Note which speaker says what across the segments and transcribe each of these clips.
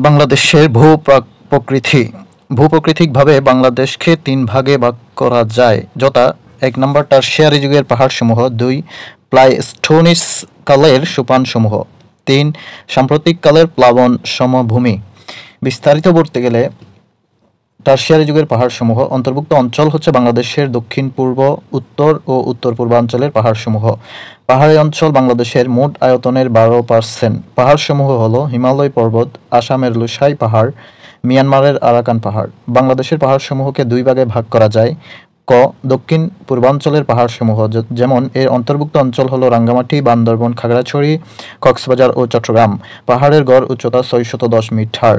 Speaker 1: বাংলাদেশের প্রকৃতি ভূপ্রকৃতিকভাবে বাংলাদেশকে তিন ভাগে ভাগ করা যায়, যথা ১ নম্বর টারশিয়ারি যুগের পাহাড়সমূহ, ২ প্লাইস্টোসিস কালের সোপানসমূহ, ৩ সাম্প্রতিক কালের প্লাবন সমভূমি। বিস্তারিত বলতে গেলে টারশিয়ারি যুগের পাহাড়সমূহ অন্তর্ভুক্ত অঞ্চল হচ্ছে বাংলাদেশের দক্ষিণ পূর্ব, উত্তর ও উত্তর পূর্বাঞ্চলের পাহাড়সমূহ। পাহাড়ি অঞ্চল বাংলাদেশের মোট আয়তনের ১২%। পাহাড়সমূহ হল হিমালয় পর্বত, আসামের লুসাই পাহাড়, মিয়ানমারের আরাকান পাহাড়। বাংলাদেশের পাহাড়সমূহকে দুই ভাগে ভাগ করা যায়। ক. দক্ষিণ পূর্বাঞ্চলের পাহাড়সমূহ, যেমন এর অন্তর্ভুক্ত অঞ্চল হল রাঙ্গামাটি, বান্দরবন, খাগড়াছড়ি, কক্সবাজার ও চট্টগ্রাম। পাহাড়ের গড় উচ্চতা ৬১০ মিটার।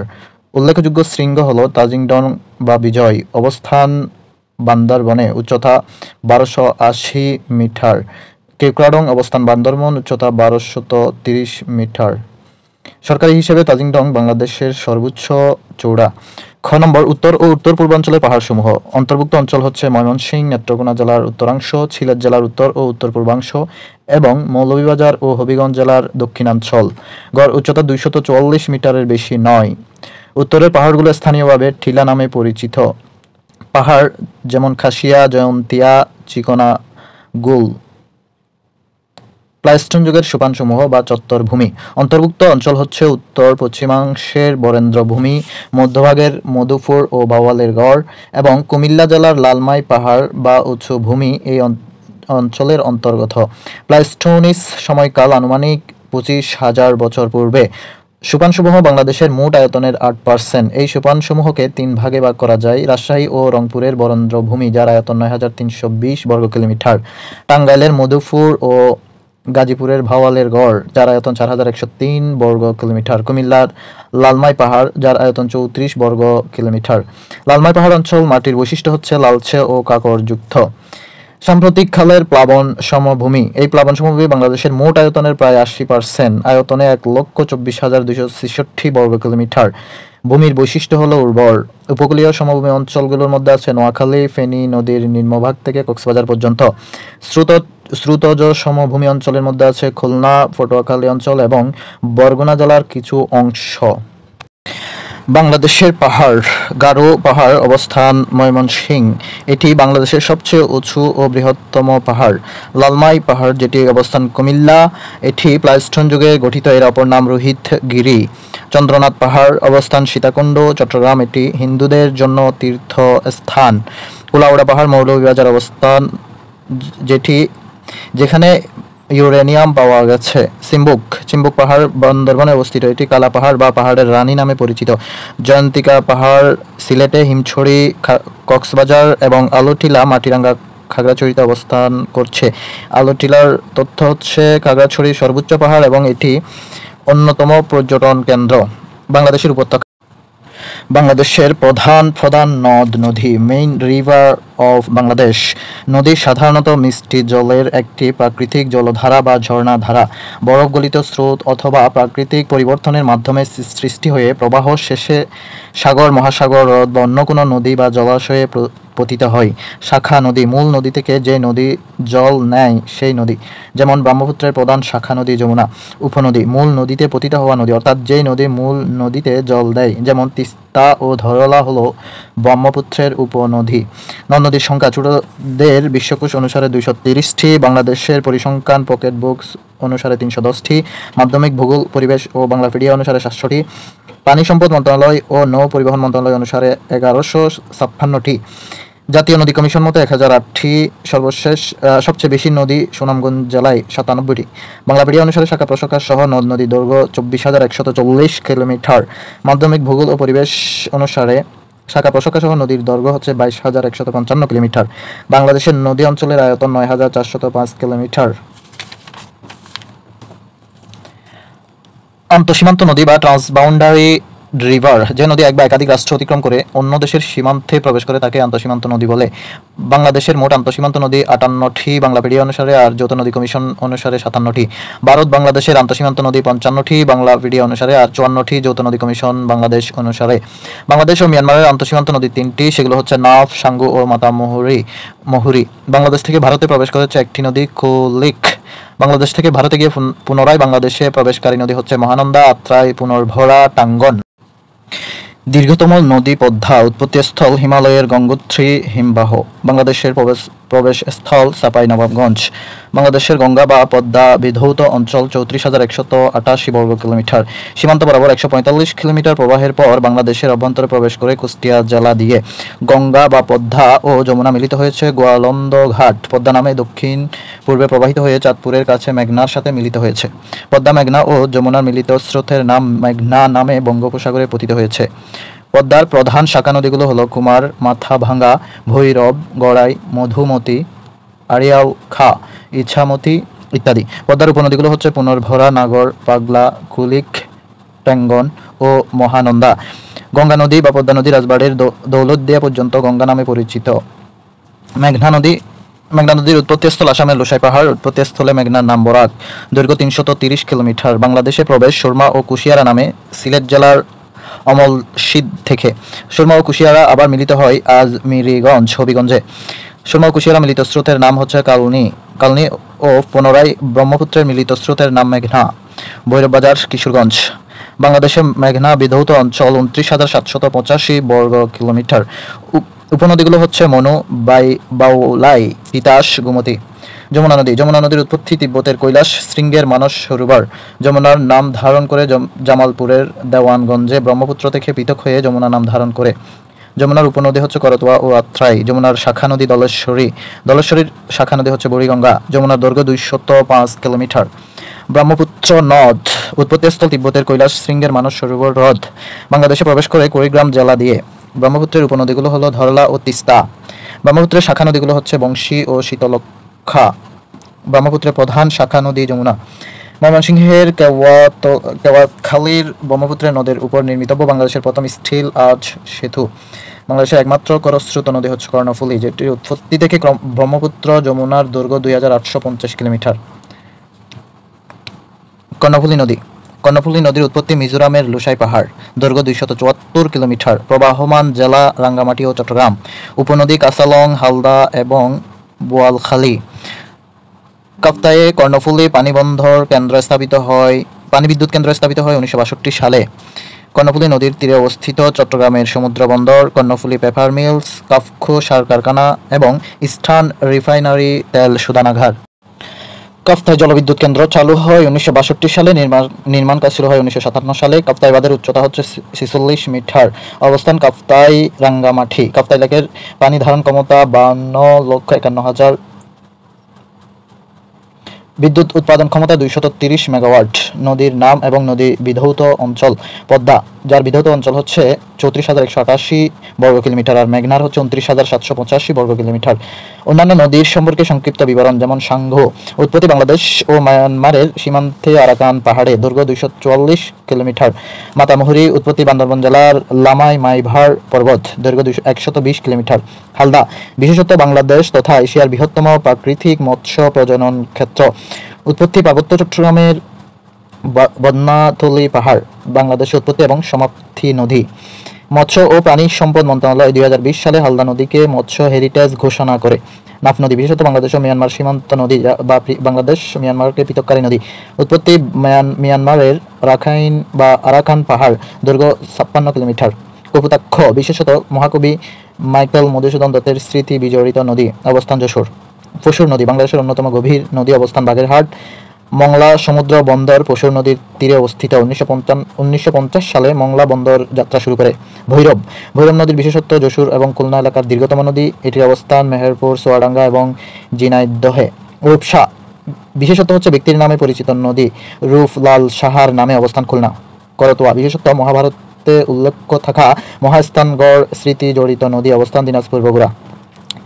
Speaker 1: উল্লেখযোগ্য শৃঙ্গ হল তাজিংডং বা বিজয়, অবস্থান বান্দরবনে, উচ্চতা ১২৮০ মিটার। কেওক্রাডং, অবস্থান বান্দরবন, উচ্চতা ১২৩০ মিটার। সরকারি হিসেবে তাজিংডং বাংলাদেশের সর্বোচ্চ চূড়া। খ নম্বর উত্তর ও উত্তর পূর্বাঞ্চলের পাহাড়সমূহ অন্তর্ভুক্ত অঞ্চল হচ্ছে ময়মনসিংহ, নেত্রকোনা জেলার উত্তরাংশ, সিলেট জেলার উত্তর ও উত্তর পূর্বাংশ এবং মৌলভীবাজার ও হবিগঞ্জ জেলার দক্ষিণাঞ্চল। গড় উচ্চতা ২৪৪ মিটারের বেশি নয়। উত্তরের পাহাড়গুলো স্থানীয়ভাবে টিলা নামে পরিচিত। পাহাড় যেমন খাসিয়া, জয়ন্তিয়া, চিকনা, গুল। প্লাইস্টোসিন যুগের সোপানসমূহ বা চত্বরভূমি অন্তর্ভুক্ত অঞ্চল হচ্ছে উত্তর পশ্চিমাংশের বরেন্দ্রভূমি, মধ্যভাগের মধুপুর ও বাওয়ালের গড় এবং কুমিল্লা জেলার লালমাই পাহাড় বা উঁচু ভূমি এই অঞ্চলের অন্তর্গত। প্লাইস্টোসিস সময়কাল আনুমানিক ২৫,০০০ বছর পূর্বে। সোপানসমূহ বাংলাদেশের মোট আয়তনের ৮%। এই সোপানসমূহকে তিন ভাগে ভাগ করা যায়: রাজশাহী ও রংপুরের বরেন্দ্রভূমি, যার আয়তন ৯৩২০ বর্গ কিলোমিটার; টাঙ্গাইলের মধুপুর ও গাজীপুরের ভাওয়ালের গড়, যার আয়তন ৪১০৩ বর্গ কিলোমিটার; কুমিল্লার লালমাই পাহাড়, যার আয়তন ৩৪ বর্গ কিলোমিটার। লালমাই পাহাড় অঞ্চল মাটির বৈশিষ্ট্য হচ্ছে লালচে ও কাঁকরযুক্ত। সাম্প্রতিক কালের প্লাবন সমভূমি এই প্লাবন সমভূমি বাংলাদেশের মোট আয়তনের প্রায় ৮০%। আয়তনে ১,২৪,২৬৬ বর্গ কিলোমিটার। ভূমির বৈশিষ্ট্য হল উর্বর। উপকূলীয় সমভূমি অঞ্চলগুলোর মধ্যে আছে নোয়াখালী, ফেনী নদীর নিম্নভাগ থেকে কক্সবাজার পর্যন্ত। শ্রুতজ সমভূমি অঞ্চলের মধ্যে আছে খুলনা, পটুয়াখালী অঞ্চল এবং বরগুনা জেলার কিছু অংশ। বাংলাদেশের পাহাড়। গারো পাহাড় অবস্থান ময়মনসিংহ, এটি বাংলাদেশের সবচেয়ে উঁচু ও বৃহত্তম পাহাড়। লালমাই পাহাড়, যেটি অবস্থান কুমিল্লা, এটি প্লাইস্টোসিন যুগে গঠিত, এর অপর নাম রোহিতগিরি। চন্দ্রনাথ পাহাড় অবস্থান সীতাকুণ্ড, চট্টগ্রাম, এটি হিন্দুদের জন্য তীর্থস্থান। কুলাউড়া পাহাড় মৌলভীবাজার অবস্থান, যেখানে ইউরেনিয়াম পাওয়া গেছে। চিম্বুক পাহাড় বান্দরবনে অবস্থিত, এটি কালা পাহাড় বা পাহাড়ের রানী নামে পরিচিত। জয়ন্তিকা পাহাড় সিলেটে, হিমছড়ি কক্সবাজার এবং আলোটিলা মাটিরাঙ্গা খাগড়াছড়িতে অবস্থান করছে। আলোটিলার তথ্য হচ্ছে খাগড়াছড়ির সর্বোচ্চ পাহাড় এবং এটি অন্যতম পর্যটন কেন্দ্র। বাংলাদেশের উপত্যকা। বাংলাদেশের প্রধান নদ নদী। Main river of Bangladesh. নদী সাধারণত মিষ্টি জলের একটি প্রাকৃতিক জলধারা বা ঝর্ণা ধারা। বরফ গলিত স্রোত অথবা প্রাকৃতিক পরিবর্তনের মাধ্যমে সৃষ্টি হয়ে প্রবাহ শেষে সাগর, মহাসাগর, হ্রদ বা অন্য কোনো নদী বা জলাশয়ে পতিত হয়। শাখা নদী। মূল নদী থেকে যে নদী জল নেয় সেই নদী, যেমন ব্রহ্মপুত্রের প্রধান শাখা নদী যমুনা। উপনদী। মূল নদীতে পতিত হওয়া নদী, অর্থাৎ যেই নদী মূল নদীতে জল দেয়, যেমন তিস্তা ও ধরলা হলো ব্রহ্মপুত্রের উপনদী। নদ-নদীর সংখ্যা। ছোটদের বিশ্বকোষ অনুসারে ২৩০টি, বাংলাদেশের পরিসংখ্যান পকেট বুকস অনুসারে ৩১০টি, মাধ্যমিক ভূগোল, পরিবেশ ও বাংলাপিডিয়া অনুসারে ৭০০টি, পানি সম্পদ মন্ত্রণালয় ও নৌ পরিবহন মন্ত্রণালয় অনুসারে ১১৫৬টি, জাতীয় নদী কমিশন মতে ১০০৮টি, সবচেয়ে বেশি নদী সুনামগঞ্জ জেলায় ৯৭টি। বাংলাপিডিয়া অনুসারে শাখা প্রশাখা সহ নদ নদীর দৈর্ঘ্য ২৪,১৪০ কিলোমিটার। মাধ্যমিক ভূগোল ও পরিবেশ অনুসারে শাখা প্রশাখা সহ নদীর দৈর্ঘ্য হচ্ছে ২২,১৫৫ কিলোমিটার। বাংলাদেশের নদী অঞ্চলের আয়তন ৯,৪০৫ কিলোমিটার। আন্তঃসীমান্ত নদী বা ট্রান্সবাউন্ডারি রিভার, যে নদী এক বা একাধিক রাষ্ট্র অতিক্রম করে অন্য দেশের সীমান্তে প্রবেশ করে তাকে আন্তঃসীমান্ত নদী বলে। বাংলাদেশের মোট আন্তঃসীমান্ত নদী ৫৮টি বাংলাপিডিয়া অনুসারে, আর যৌথ নদী কমিশন অনুসারে ৫৭টি। ভারত বাংলাদেশের আন্তঃসীমান্ত নদী ৫৫টি বাংলাপিডিয়া অনুসারে, আর ৫৪টি যৌথ নদী কমিশন বাংলাদেশ অনুসারে। বাংলাদেশ ও মিয়ানমারের আন্তঃসীমান্ত নদী ৩টি, সেগুলো হচ্ছে নাফ, সাঙ্গু ও মাতামুহুরি। বাংলাদেশ থেকে ভারতে প্রবেশ করেছে একটি নদী, কুলিক। বাংলাদেশ থেকে ভারতে গিয়ে পুনরায় বাংলাদেশে প্রবেশকারী নদী হচ্ছে মহানন্দা, আত্রাই, পুনর্ভরা, টাঙ্গন। দীর্ঘতম নদী পদ্মা, উৎপত্তিস্থল হিমালয়ের গঙ্গোত্রী হিমবাহ। বাংলাদেশের প্রবেশস্থল চাঁপাইনবাবগঞ্জ। বাংলাদেশের গঙ্গা বা পদ্মা বিধৌত অঞ্চল 34,188 বর্গ কিলোমিটার। সীমান্ত বরাবর 145 কিলোমিটার প্রবাহের পর বাংলাদেশের অভ্যন্তরে প্রবেশ করে কুষ্টিয়া জেলা দিয়ে গঙ্গা বা পদ্মা ও যমুনা মিলিত হয়েছে গোয়ালন্দ ঘাট। পদ্মা নামে দক্ষিণ পূর্বে প্রবাহিত হয়ে চাঁদপুরের কাছে মেঘনার সাথে মিলিত হয়েছে। পদ্মা, মেঘনা ও যমুনার মিলিত স্রোতের নাম মেঘনা নামে বঙ্গোপসাগরে পতিত হয়েছে। পদ্মার প্রধান শাখা নদীগুলো হলো কুমার, মাথাভাঙ্গা, ভৈরব, গড়াই, মধুমতি, আড়িয়াল খা, ইছামতি ইত্যাদি। পদ্মার উপনদীগুলো হচ্ছে পুনর্ভরা, নাগর, পাগলা, কুলিক, টেঙ্গন ও মহানন্দা। গঙ্গা নদী বা পদ্মা নদী রাজবাড়ির দৌলতদিয়া পর্যন্ত গঙ্গা নামে পরিচিত। মেঘনা নদীর উৎপত্তিস্থল আসামের লোসাই পাহাড়। উৎপত্তিস্থলে মেঘনার নাম বরাক। দৈর্ঘ্য 330 কিলোমিটার। বাংলাদেশে প্রবেশ সুরমা ও কুশিয়ারা নামে সিলেট জেলার অমলশিদ থেকে। সুরমা ও কুশিয়ারা আবার মিলিত হয় আজমিরিগঞ্জ, হবিগঞ্জে। সুরমা ও কুশিয়ারা মিলিত স্রোতের নাম হচ্ছে কালনী ও পুনরায় ব্রহ্মপুত্রের মিলিত স্রোতের নাম মেঘনা। ভৈরব বাজার, কিশোরগঞ্জ। বাংলাদেশে মেঘনা বিধৌত অঞ্চল 29,785 বর্গ কিলোমিটার। উপনদীগুলো হচ্ছে মনু, বাউলাই, তিতাস, গোমতী। যমুনা নদীর উৎপত্তি তিব্বতের কৈলাস শৃঙ্গের মানস সরোবর। যমুনার নাম ধারণ করে জামালপুরের দেওয়ানগঞ্জে ব্রহ্মপুত্র থেকে পৃথক হয়ে যমুনা নাম ধারণ করে। যমুনার উপনদী হচ্ছে করতোয়া ও আত্রাই। যমুনার শাখা নদী ধলেশ্বরীর শাখা নদী হচ্ছে বুড়িগঙ্গা। যমুনার দৈর্ঘ্য 205 কিলোমিটার। ব্রহ্মপুত্র নদ উৎপত্তিস্থল তিব্বতের কৈলাস শৃঙ্গের মানস সরোবর হ্রদ। বাংলাদেশে প্রবেশ করে কুড়িগ্রাম জেলা দিয়ে। ব্রহ্মপুত্রের উপনদীগুলো হলো ধরলা ও তিস্তা। ব্রহ্মপুত্রের শাখা নদীগুলো হচ্ছে বংশী ও শীতলক্ষা। ব্রহ্মপুত্রের প্রধান শাখা নদী যমুনা। ময়মনসিংহের কেওয়াতখালীর ব্রহ্মপুত্রের নদের উপর নির্মিতব্য বাংলাদেশের প্রথম স্টিল আর্চ সেতু। বাংলাদেশের একমাত্র খরস্রোত নদী হচ্ছে কর্ণফুলী, যেটির উৎপত্তি থেকে ব্রহ্মপুত্র যমুনার দৈর্ঘ্য 2,850 কিলোমিটার। কর্ণফুলী নদীর উৎপত্তি মিজোরামের লোসাই পাহাড়। দৈর্ঘ্য 274 কিলোমিটার। প্রবাহমান জেলা রাঙ্গামাটি ও চট্টগ্রাম। উপনদী কাসালং, হালদা এবং বোয়ালখালী। কাপ্তায়ে কর্ণফুলী পানি বিদ্যুৎ কেন্দ্র স্থাপিত হয় 1962 সালে। কর্ণফুলী নদীর তীরে অবস্থিত চট্টগ্রামের সমুদ্র বন্দর, কর্ণফুলী পেপার মিলস, কাফখো সার কারখানা এবং ইস্টার্ন রিফাইনারি তেল শোধনাগার। কাপ্তাই জলবিদ্যুৎ কেন্দ্র চালু হয় 1962 সালে। নির্মাণ কাজ শুরু হয় 1957 সালে। কাপ্তাই বাঁধের উচ্চতা হচ্ছে 46 মিটার। অবস্থান কাপ্তাই, রাঙ্গামাটি। কাপ্তাই লেকের পানি ধারণ ক্ষমতা 52,51,000। বিদ্যুৎ উৎপাদন ক্ষমতা 230 মেগাওয়াট। নদীর নাম এবং নদী বিধৌত অঞ্চল পদ্মা, যার বিধৌত অঞ্চল হচ্ছে 34,188 বর্গ কিলোমিটার, আর মেঘনার হচ্ছে 29,785 বর্গ কিলোমিটার। অন্যান্য নদীর সম্পর্কে সংক্ষিপ্ত বিবরণ যেমন সাঙ্গু। উৎপত্তি বাংলাদেশ ও মায়ানমারের সীমান্তে আরাকান পাহাড়ে। দৈর্ঘ্য 244 কিলোমিটার। মাতামুহুরী উৎপত্তি বান্দরবান জেলার লামাই মাইভার পর্বত। দৈর্ঘ্য 120 কিলোমিটার। হালদা বিশেষত বাংলাদেশ তথা এশিয়ার বৃহত্তম প্রাকৃতিক মৎস্য প্রজনন ক্ষেত্র। উৎপত্তি পার্বত্য চট্টগ্রামের বদনাতলী পাহাড়। বাংলাদেশে উৎপত্তি এবং সমাপ্তি নদী। মৎস্য ও প্রাণী সম্পদ মন্ত্রণালয় 2020 সালে হালদা নদীকে মৎস্য হেরিটেজ ঘোষণা করে। নাফ নদী বিশেষত বাংলাদেশ ও মিয়ানমার সীমান্ত নদী বা বাংলাদেশ মিয়ানমারকে পৃথককারী নদী। উৎপত্তি মিয়ানমারের রাখাইন বা আরাকান পাহাড়। দৈর্ঘ্য 56 কিলোমিটার। কপোতাক্ষ বিশেষত মহাকবি মাইকেল মধুসূদন দত্তের স্মৃতি বিজড়িত নদী। অবস্থান যশোর। পশুর নদী বাংলাদেশের অন্যতম গভীর নদী। অবস্থান বাগেরহাট। মংলা সমুদ্র বন্দর পশুর নদীর তীরে অবস্থিত। 1950 সালে মংলা বন্দর যাত্রা শুরু করে। ভৈরব নদীর বিশেষত্ব যশোর এবং খুলনা এলাকার দীর্ঘতম নদী। এটির অবস্থান মেহেরপুর, চুয়াডাঙ্গা এবং ঝিনাইদহে। রূপসা বিশেষত্ব হচ্ছে ব্যক্তির নামে পরিচিত নদী। রূপ লাল সাহার নামে অবস্থান খুলনা। করতোয়া বিশেষত্ব মহাভারতে উল্লেখ থাকা মহাস্থানগড় স্মৃতি জড়িত নদী। অবস্থান দিনাজপুর, বগুড়া।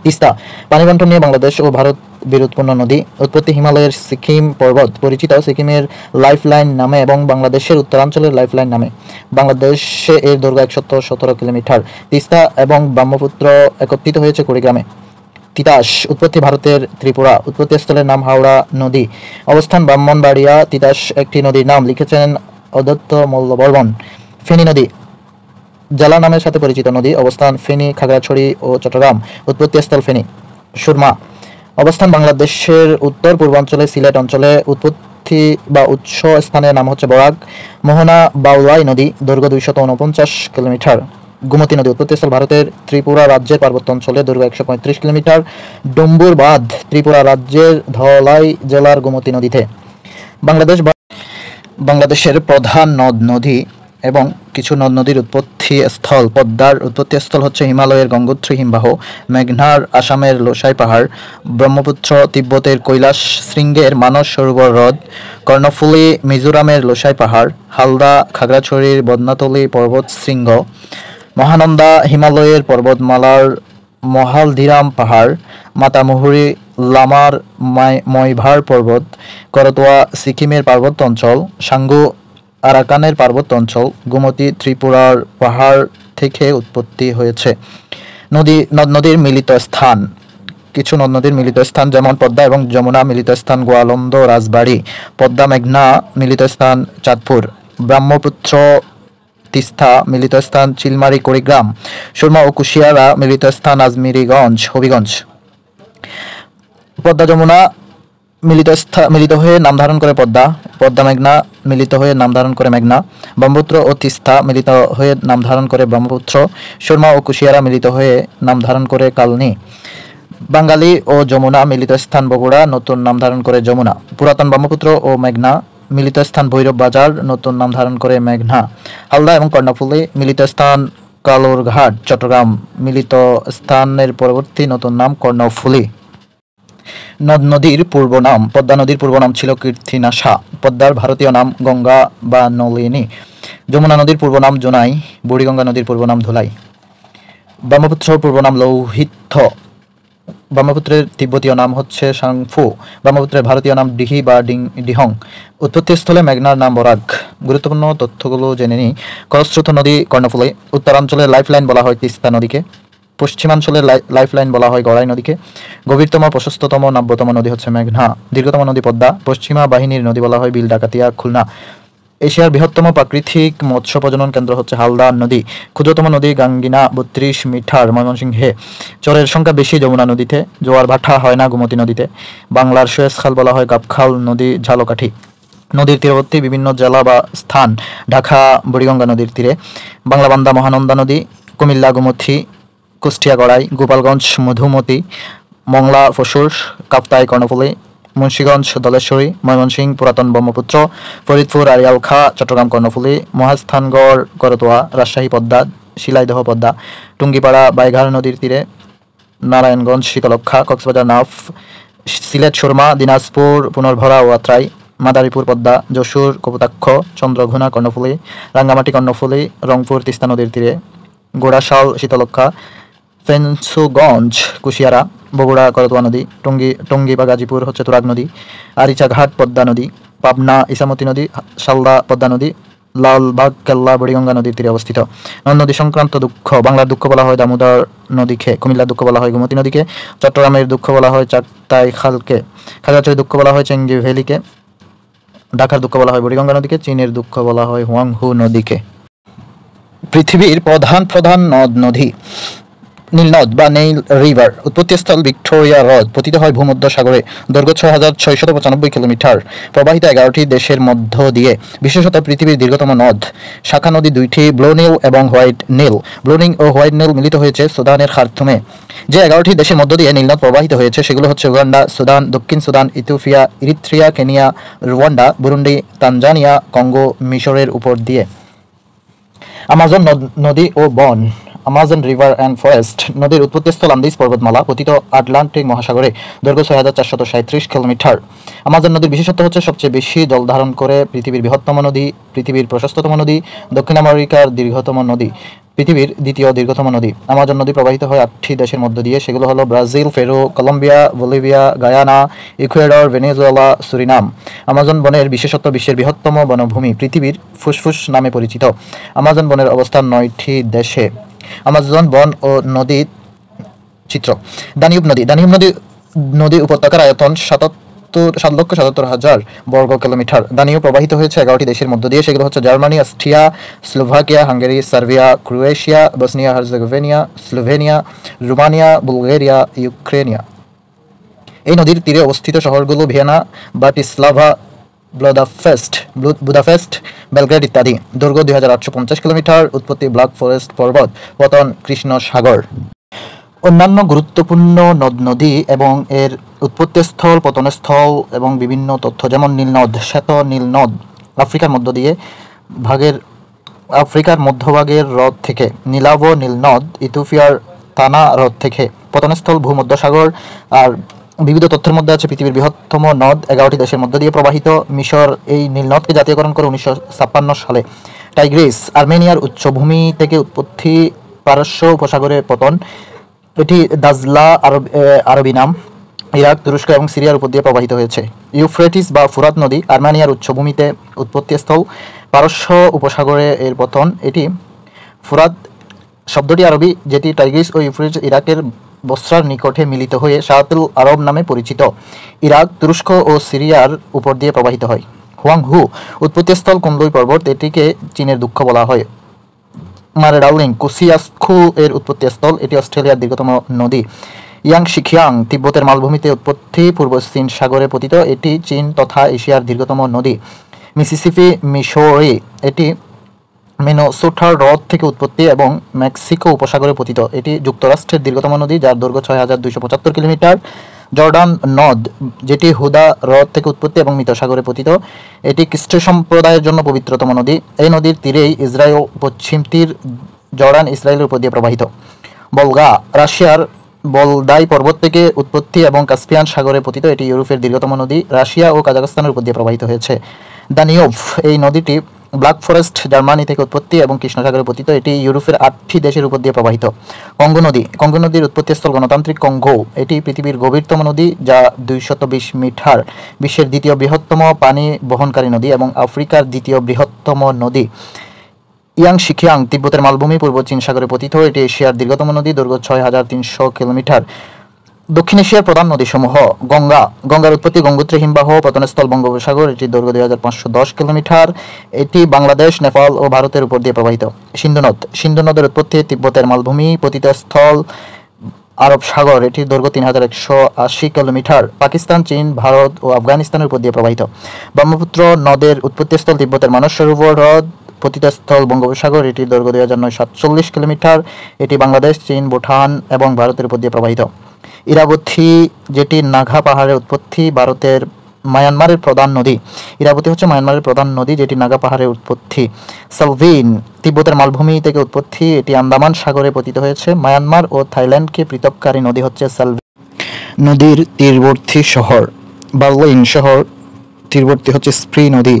Speaker 1: তিস্তা পানি বণ্টন নিয়ে বাংলাদেশ ও ভারত বিরোধপূর্ণ নদী। উৎপত্তি হিমালয়ের সিকিম পর্বত। পরিচিত সিকিমের লাইফলাইন নামে এবং বাংলাদেশের উত্তরাঞ্চলের লাইফলাইন নামে। বাংলাদেশে এর দৈর্ঘ্য 117 কিলোমিটার। তিস্তা এবং ব্রহ্মপুত্র একত্রিত হয়েছে কুড়িগ্রামে। তিতাস উৎপত্তি ভারতের ত্রিপুরা। উৎপত্তিস্থলের নাম হাওড়া নদী। অবস্থান ব্রাহ্মণবাড়িয়া। তিতাস একটি নদীর নাম, লিখেছেন অদত্ত মল্লবর্মণ। ফেনী নদী জেলা নামের সাথে পরিচিত নদী। অবস্থান ফেনী, খাগড়াছড়ি ও চট্টগ্রাম। উৎপত্তিস্থল ফেনী। সুরমা অবস্থান বাংলাদেশের উত্তর পূর্বাঞ্চলে সিলেট অঞ্চলে। উৎপত্তি উৎপত্তি বা উৎস স্থানের নাম হচ্ছে বরাক। মোহনা বাউলাই নদী, দৈর্ঘ্য 249 কিলোমিটার। গোমতী নদী উৎপত্তিস্থল ভারতের ত্রিপুরা রাজ্যের পার্বত্য অঞ্চলে, দৈর্ঘ্য 135 কিলোমিটার। ডুম্বুর বাঁধ ত্রিপুরা রাজ্যের ধলাই জেলার গোমতী নদীতে। বাংলাদেশের প্রধান নদ নদী এবং কিছু নদ নদীর উৎপত্তি স্থল। পদ্মার উৎপত্তি স্থল হচ্ছে হিমালয়ের গঙ্গোত্রী হিমবাহ, মেঘনার আসামের লোসাই পাহাড়, ব্রহ্মপুত্র তিব্বতের কৈলাস শৃঙ্গের মানস সরোবর হ্রদ, কর্ণফুলী মিজোরামের লোসাই পাহাড়, হালদা খাগড়াছড়ির বদনাতলী পর্বত শৃঙ্গ, মহানন্দা হিমালয়ের পর্বতমালার মহালধিরাম পাহাড়, মাতামুহুরী লামার ময়ভার পর্বত, করতোয়া সিকিমের পার্বত্য অঞ্চল, সাঙ্গু আরাকানের পার্বত্য অঞ্চল। গোমতী ত্রিপুরার পাহাড় থেকে উৎপত্তি হয়েছে। নদ নদীর মিলিত স্থান। কিছু নদ নদীর মিলিত স্থান যেমন পদ্মা এবং যমুনা মিলিত স্থান গোয়ালন্দ রাজবাড়ী, পদ্মা মেঘনা মিলিত স্থান চাঁদপুর, ব্রহ্মপুত্র তিস্তা মিলিত স্থান চিলমারি কুড়িগ্রাম, সুরমা ও কুশিয়ারা মিলিত স্থান আজমিরিগঞ্জ হবিগঞ্জ। পদ্মা যমুনা মিলিত হয়ে নাম ধারণ করে পদ্মা, পদ্মা মেঘনা মিলিত হয়ে নাম ধারণ করে মেঘনা, ব্রহ্মপুত্র ও তিস্তা মিলিত হয়ে নাম ধারণ করে ব্রহ্মপুত্র, সুরমা ও কুশিয়ারা মিলিত হয়ে নাম ধারণ করে কালনী। বাঙালি ও যমুনা মিলিত স্থান বগুড়া, নতুন নাম ধারণ করে যমুনা। পুরাতন ব্রহ্মপুত্র ও মেঘনা মিলিত স্থান ভৈরব বাজার, নতুন নাম ধারণ করে মেঘনা। হালদা এবং কর্ণফুলী মিলিত স্থান কালুরঘাট, চট্টগ্রাম মিলিত স্থানের পরবর্তী নতুন নাম কর্ণফুলী। নদ নদীর পূর্ব নাম। পদ্মা নদীর পূর্ব নাম ছিল কীর্তিনাশা। পদ্মার ভারতীয় নাম গঙ্গা বা নলিনী। যমুনা নদীর পূর্ব নাম জোনাই। বুড়িগঙ্গা নদীর পূর্ব নাম ধুলাই। ব্রহ্মপুত্রের পূর্ব নাম লৌহিত্য। ব্রহ্মপুত্রের তিব্বতীয় নাম হচ্ছে সাংফু। ব্রহ্মপুত্রের ভারতীয় নাম ডিহি বা ডিহং। উৎপত্তিস্থলে মেঘনার নাম বরাক। গুরুত্বপূর্ণ তথ্যগুলো জেনে নিই। খরস্রোত নদী কর্ণফুলী। উত্তরাঞ্চলের লাইফলাইন বলা হয় তিস্তা নদীকে। পশ্চিমাঞ্চলের লাইফলাইন বলা হয় গড়াই নদীকে। গভীরতম, প্রশস্ততম, নাব্যতম নদী হচ্ছে মেঘনা। দীর্ঘতম নদী পদ্মা। পশ্চিমা বাহিনীর নদী বলা হয় বিল, ডাকাতিয়া, খুলনা। এশিয়ার বৃহত্তম প্রাকৃতিক মৎস্য প্রজনন কেন্দ্র হচ্ছে হালদা নদী। ক্ষুদ্রতম নদী গাঙ্গিনা 32 মিটার, ময়মনসিংহে। চরের সংখ্যা বেশি যমুনা নদীতে। জোয়ার ভাটা হয় না গোমতী নদীতে। বাংলার সুয়েজ খাল বলা হয় গাবখাল নদী, ঝালকাঠি। নদীর তীরবর্তী বিভিন্ন জেলা বা স্থান। ঢাকা বুড়িগঙ্গা নদীর তীরে। বাংলাবান্ধা মহানন্দা নদী। কুমিল্লা গোমতী, কুষ্টিয়া গড়াই, গোপালগঞ্জ মধুমতি, মংলা ফসুর, কাপ্তাই কর্ণফুলী, মুন্সিগঞ্জ দলেশ্বরী, ময়মনসিংহ পুরাতন ব্রহ্মপুত্র, ফরিদপুর আড়িয়ালখা, চট্টগ্রাম কর্ণফুলী, মহাস্থানগড় করতোয়া, রাজশাহী পদ্মা, শিলাইদহ পদ্মা, টুঙ্গিপাড়া বাইঘার নদীর তীরে, নারায়ণগঞ্জ শীতলক্ষা, কক্সবাজার নাফ, সিলেট সুরমা, দিনাজপুর পুনর্ভরা ও আত্রাই, মাদারীপুর পদ্মা, যশোর কপোতাক্ষ, চন্দ্রঘোনা কর্ণফুলী, রাঙ্গামাটি কর্ণফুলী, রংপুর তিস্তা নদীর তীরে, গোড়াশাল শীতলক্ষা, ফেন্সুগঞ্জ কুশিয়ারা, বগুড়া করতোয়া নদী, টঙ্গী বা গাজীপুর হচ্ছে তুরাগ নদী, আরিচাঘাট পদ্মা নদী, পাবনা ইসামতি নদী, শালদা পদ্মা নদী, লালবাগ কেল্লা বুড়িগঙ্গা নদীর তীরে অবস্থিত। নদী সংক্রান্ত দুঃখ। বাংলার দুঃখ বলা হয় দামোদর নদীকে। কুমিল্লার দুঃখ বলা হয় গোমতী নদীকে। চট্টগ্রামের দুঃখ বলা হয় চাকতাই খালকে। খাগড়াছড়ির দুঃখ বলা হয় চেঙ্গি ভ্যালিকে। ঢাকার দুঃখ বলা হয় বুড়িগঙ্গা নদীকে। চীনের দুঃখ বলা হয় হুয়াংহু নদীকে। পৃথিবীর প্রধান নদ নদী। নীলনদ বা নেইল রিভার। উৎপত্তিস্থল ভিক্টোরিয়া হ্রদ। পতিত হয় ভূমধ্য সাগরে। দৈর্ঘ্য 6695 কিলোমিটার। প্রবাহিত 11টি দেশের মধ্য দিয়ে। বিশেষত পৃথিবীর দীর্ঘতম নদ। শাখা নদী 2টি, ব্লু নীল এবং হোয়াইট নীল। ব্লু নীল ও হোয়াইট নীল মিলিত হয়েছে সুদানের খার্তুমে। যে 11টি দেশের মধ্য দিয়ে নীলনদ প্রবাহিত হয়েছে সেগুলো হচ্ছে উগান্ডা, সুদান, দক্ষিণ Sudan, Ethiopia, Eritrea, Kenya, Rwanda, Burundi, Tanzania, Congo, মিশরের উপর দিয়ে। আমাজন নদী ও বন। Amazon river and forest. নদীর উৎপত্তিস্থল আন্দিজ পর্বতমালা, পতিত আটলান্টিক মহাসাগরে। দৈর্ঘ্য 6437 কিলোমিটার। আমাজন নদীর বিশেষত্ব হচ্ছে সবচেয়ে বেশি জল ধারণ করে, পৃথিবীর বৃহত্তম নদী, পৃথিবীর প্রশস্ততম নদী, দক্ষিণ আমেরিকার দীর্ঘতম নদী, পৃথিবীর দ্বিতীয় দীর্ঘতম নদী। আমাজন নদী প্রবাহিত হয় 8টি দেশের মধ্য দিয়ে। সেগুলো হলো Brazil, Peru, Colombia, Bolivia, Guyana, Ecuador, Venezuela, Suriname. Amazon বনের বিশেষত্ব বিশ্বের বৃহত্তম বনভূমি, পৃথিবীর ফুসফুস নামে পরিচিত। আমাজন বনের অবস্থান 9টি দেশে। আমাজন বন ও নদী চিত্র। দানিউব নদী উপত্যকার আয়তন 7,77,000 বর্গ কিলোমিটার। দানিউব প্রবাহিত হয়েছে 11টি দেশের মধ্য দিয়ে। সেগুলো হচ্ছে Germany, Austria, Slovakia, Hungary, Serbia, Croatia, Bosnia Herzegovina, Slovenia, Romania, Bulgaria, Ukraine. এই নদীর তীরে অবস্থিত শহরগুলো ভিয়েনা, ব্রাটিস্লাভা, বুদাপেস্ট, বেলগ্রেড ইত্যাদি। দৈর্ঘ্য 2850 কিলোমিটার। উৎপত্তি ব্ল্যাক ফরেস্ট পর্বত, পতন কৃষ্ণ সাগর। অন্যান্য গুরুত্বপূর্ণ নদ নদী এবং এর উৎপত্তিস্থল, পতনস্থল এবং বিভিন্ন তথ্য, যেমন নীলনদ, শ্বেত নীলনদ আফ্রিকার মধ্যভাগের হ্রদ থেকে, নীলাভ নীলনদ ইথিওপিয়ার তানা হ্রদ থেকে। পতনস্থল ভূমধ্যসাগর। আর বিবিধ তথ্যের মধ্যে আছে পৃথিবীর বৃহত্তম নদ 11টি দেশের মধ্য দিয়ে প্রবাহিত। মিশর এই নীলনদকে জাতীয়করণ করে 1956 সালে। টাইগ্রিস আর্মেনিয়ার উচ্চভূমি থেকে উৎপত্তি, পারস্য উপসাগরে পতন। এটি দাজলা আরবি নাম। ইরাক, তুরস্ক এবং সিরিয়ার উপর দিয়ে প্রবাহিত হয়েছে। ইউফ্রেটিস বা ফুরাত নদী আর্মেনিয়ার উচ্চভূমিতে উৎপত্তিস্থল, পারস্য উপসাগরে এর পতন। এটি ফুরাত শব্দটি আরবি, যেটি টাইগ্রিস ও ইউফ্রেটিস ইরাকের বসরার নিকটে মিলিত হয়ে শাহাতুল আরব নামে পরিচিত। ইরাক, তুরস্ক ও সিরিয়ার উপর দিয়ে প্রবাহিত হয়। হুয়াংহু উৎপত্তিস্থল কুনলুই পর্বত, এটিকে চীনের দুঃখ বলা হয়। মারেডাউলিং কুসিয়াসকু এর উৎপত্তিস্থল, এটি অস্ট্রেলিয়ার দীর্ঘতম নদী। ইয়াংশিখিয়াং তিব্বতের মালভূমিতে উৎপত্তি, পূর্ব চীন সাগরে পতিত, এটি চীন তথা এশিয়ার দীর্ঘতম নদী। মিসিসিপি মিসৌরি, এটি মিনেসোটার হ্রদ থেকে উৎপত্তি এবং মেক্সিকো উপসাগরে পতিত, এটি যুক্তরাষ্ট্রের দীর্ঘতম নদী যার দৈর্ঘ্য 6275 কিলোমিটার। জর্ডান নদ, যেটি হুদা হ্রদ থেকে উৎপত্তি এবং মৃত সাগরে পতিত, এটি খ্রিস্ট সম্প্রদায়ের জন্য পবিত্রতম নদী। এই নদীর তীরেই ইসরায়েল, পশ্চিম তীর জর্ডান ইসরায়েলের উপর দিয়ে প্রবাহিত। বলগা রাশিয়ার বলদাই পর্বত থেকে উৎপত্তি এবং কাস্পিয়ান সাগরে পতিত, এটি ইউরোপের দীর্ঘতম নদী। রাশিয়া ও কাজাখস্তানের উপর দিয়ে প্রবাহিত হয়েছে। দানিউব এই নদীটি ব্ল্যাক ফরেস্ট জার্মানি থেকে উৎপত্তি এবং কৃষ্ণ সাগরে পতিত, এটি ইউরোপের 8টি দেশের উপর দিয়ে প্রবাহিত। কঙ্গো নদীর উৎপত্তিস্থল গণতান্ত্রিক কঙ্গো, এটি পৃথিবীর গভীরতম নদী যা 220 মিটার, বিশ্বের দ্বিতীয় বৃহত্তম পানি বহনকারী নদী এবং আফ্রিকার দ্বিতীয় বৃহত্তম নদী। ইয়াংশিখিয়াং তিব্বতের মালভূমি, পূর্ব চীন সাগরে পতিত, এটি এশিয়ার দীর্ঘতম নদী, দৈর্ঘ্য 6300 কিলোমিটার। দক্ষিণ এশিয়ার প্রধান নদীসমূহ। গঙ্গার উৎপত্তি গঙ্গোত্রী হিমবাহ, পতনস্থল বঙ্গোপসাগর, এটি দৈর্ঘ্য 2510 কিলোমিটার। এটি বাংলাদেশ, নেপাল ও ভারতের উপর দিয়ে প্রবাহিত। সিন্ধু নদের উৎপত্তি তিব্বতের মালভূমি, পতিতস্থল আরব সাগর, এটির দৈর্ঘ্য 3180 কিলোমিটার। পাকিস্তান, চীন, ভারত ও আফগানিস্তানের উপর দিয়ে প্রবাহিত। ব্রহ্মপুত্র নদের উৎপত্তিস্থল তিব্বতের মানস সরোবর হ্রদ, পতিতস্থল বঙ্গোপসাগর, এটির দৈর্ঘ্য 2947 কিলোমিটার। এটি বাংলাদেশ, চীন, ভুটান এবং ভারতের উপর দিয়ে প্রবাহিত। ইরাবতী, যেটি নাগা পাহাড়ের উৎপত্তি, মায়ানমারের প্রধান নদী। ইরাবতী হচ্ছে মায়ানমারের প্রধান নদী, যেটি নাগা পাহাড়ের উৎপত্তি। সালভিন তিব্বতের মালভূমি থেকে উৎপত্তি, এটি আন্দামান সাগরে পতিত হয়েছে। মায়ানমার ও থাইল্যান্ডকে পৃথককারী নদী হচ্ছে সালভিন। নদীর তীরবর্তী শহর। বার্লিন শহর তীরবর্তী হচ্ছে স্প্রি নদী।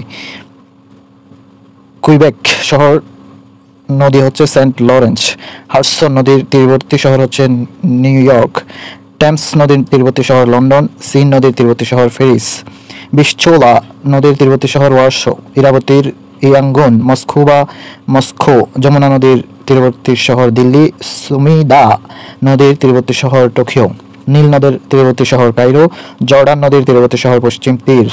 Speaker 1: কুইবেক শহর নদী হচ্ছে সেন্ট লরেন্স। হাডসন নদীর তীরবর্তী শহর হচ্ছে নিউ ইয়র্ক। টেমস নদীর তীরবর্তী শহর লন্ডন। সিন নদীর তীরবর্তী শহর প্যারিস। বিশচোলা নদীর তীরবর্তী শহর ওয়ারশো। ইরাবতীর ইয়াঙ্গুন মস্কো। যমুনা নদীর তীরবর্তী শহর দিল্লি। সুমিদা নদীর তীরবর্তী শহর টোকিও। নীল নদের তীরবর্তী শহর কায়রো। জর্ডান নদীর তীরবর্তী শহর পশ্চিম তীর।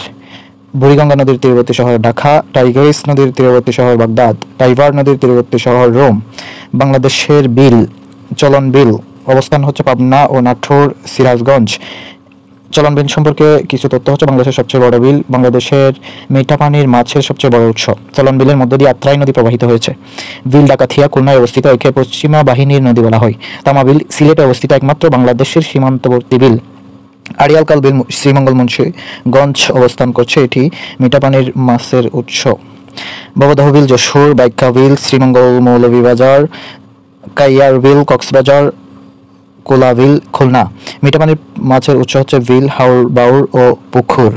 Speaker 1: বুড়িগঙ্গা নদীর তীরবর্তী শহর ঢাকা। টাইগ্রিস নদীর তীরবর্তী শহর বাগদাদ। টাইবার নদীর তীরবর্তী শহর রোম। বাংলাদেশের চলন বিল অবস্থান হচ্ছে পাবনা ও নাটোর, সিরাজগঞ্জ। চলন বিল সম্পর্কে কিছু তথ্য হচ্ছে বাংলাদেশের সবচেয়ে বড় বিল, বাংলাদেশের মিঠা পানির মাছের সবচেয়ে বড় উৎস। চলন বিলের মধ্য দিয়ে আত্রাই নদী প্রবাহিত হয়েছে। বিল ডাকাথিয়া খুলনায় অবস্থিত, একে পশ্চিমা বাহিনীর নদী বলা হয়। তামা বিল সিলেটে অবস্থিত একমাত্র বাংলাদেশের সীমান্তবর্তী বিল। আড়িয়ালকাল বিল শ্রীমঙ্গল মুন্সিগঞ্জ অবস্থান করছে, এটি মিঠা পানির মাছের উৎস। ভবদহ বিল যশোর। বাইক্কা বিল শ্রীমঙ্গল মৌলভীবাজার। কাইয়ার বিল কক্সবাজার। কোলা বিল খুলনা। মিঠা পানির মাছের উৎস হচ্ছে বিল, হাওর, বাউর ও পুকুর।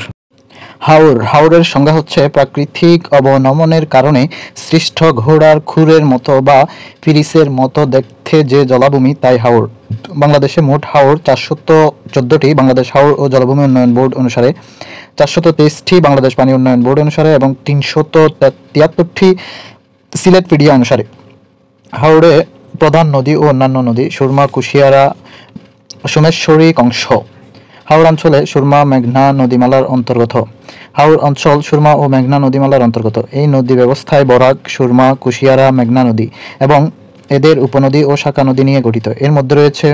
Speaker 1: হাওরের সংজ্ঞা হচ্ছে প্রাকৃতিক অবনমনের কারণে সৃষ্ট ঘোড়ার খুরের মতো বা পিরিসের মতো দেখতে যে জলাভূমি, তাই হাওর। বাংলাদেশে মোট হাওর 414টি, বাংলাদেশ হাওর ও জলভূমি উন্নয়ন বোর্ড অনুসারে 423টি, বাংলাদেশ পানি উন্নয়ন বোর্ড অনুসারে এবং 373টি সিলেটপিডিয়া অনুসারে। হাওরে প্রধান নদী ও অন্যান্য নদী। সুরমা, কুশিয়ারা, সোমেশ্বরী, কংস। হাওর অঞ্চলে সুরমা মেঘনা নদীমালার অন্তর্গত। হাওর অঞ্চল সুরমা ও মেঘনা নদীমালার অন্তর্গত। এই নদী ব্যবস্থায় বরাক, সুরমা, কুশিয়ারা, মেঘনা নদী এবং এদের উপনদী ও শাখা নদী নিয়ে গঠিত। এর মধ্যে রয়েছে